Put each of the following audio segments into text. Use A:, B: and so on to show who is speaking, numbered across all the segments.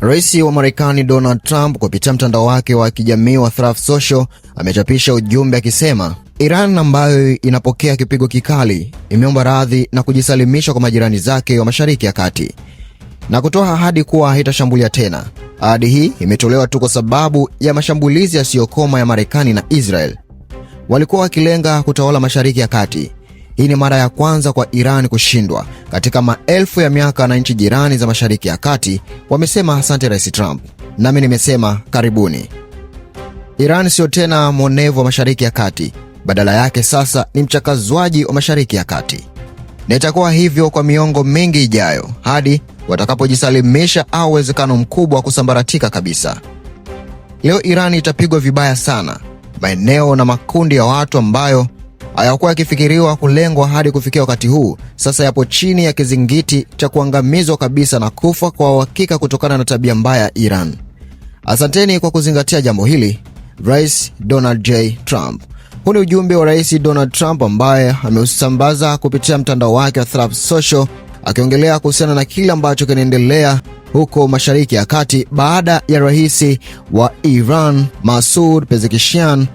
A: Rais wa Marekani Donald Trump kupitia mtandao wake wa kijamii wa Truth Social amechapisha ujumbe akisema Iran ambayo inapokea kipigo kikali imeomba radhi na kujisalimisha kwa majirani zake wa Mashariki ya Kati na kutoa ahadi kuwa haitashambulia tena. Ahadi hii imetolewa tu kwa sababu ya mashambulizi yasiyokoma ya Marekani na Israel. Walikuwa wakilenga kutawala Mashariki ya Kati. Hii ni mara ya kwanza kwa Iran kushindwa katika maelfu ya miaka na nchi jirani za Mashariki ya Kati, wamesema. Asante Rais Trump. Nami nimesema karibuni. Iran sio tena mwonevu wa Mashariki ya Kati, badala yake sasa ni mchakazwaji wa Mashariki ya Kati. Na itakuwa hivyo kwa miongo mingi ijayo hadi watakapojisalimisha au uwezekano mkubwa wa kusambaratika kabisa. Leo Iran itapigwa vibaya sana. Maeneo na makundi ya watu ambayo hayakuwa yakifikiriwa kulengwa hadi kufikia wakati huu sasa yapo chini ya kizingiti cha kuangamizwa kabisa na kufa kwa uhakika kutokana na tabia mbaya ya Iran. Asanteni kwa kuzingatia jambo hili. Rais Donald J. Trump. Huu ni ujumbe wa Rais Donald Trump ambaye ameusambaza kupitia mtandao wake wa Truth Social akiongelea kuhusiana na kile ambacho kinaendelea huko Mashariki ya Kati baada ya rais wa Iran Masoud Pezeshkian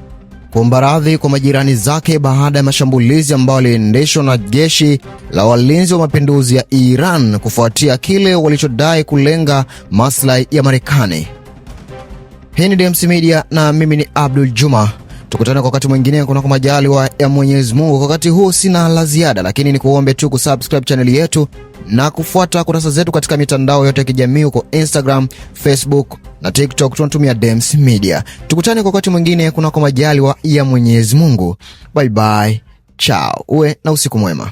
A: kuomba radhi kwa majirani zake baada ya mashambulizi ambayo yaliendeshwa na jeshi la walinzi wa mapinduzi ya Iran kufuatia kile walichodai kulenga maslahi ya Marekani. Hii ni DMC Media na mimi ni Abdul Juma. Tukutane kwa wakati mwingine kunako majaliwa ya Mwenyezi Mungu. Kwa wakati huu sina la ziada, lakini ni kuombe tu kusubscribe channel yetu na kufuata kurasa zetu katika mitandao yote ya kijamii huko Instagram, Facebook na TikTok. Tunatumia DMC Media. Tukutane kwa wakati mwingine kunako majaliwa ya Mwenyezi Mungu. Bye bye. Ciao. Uwe na usiku mwema.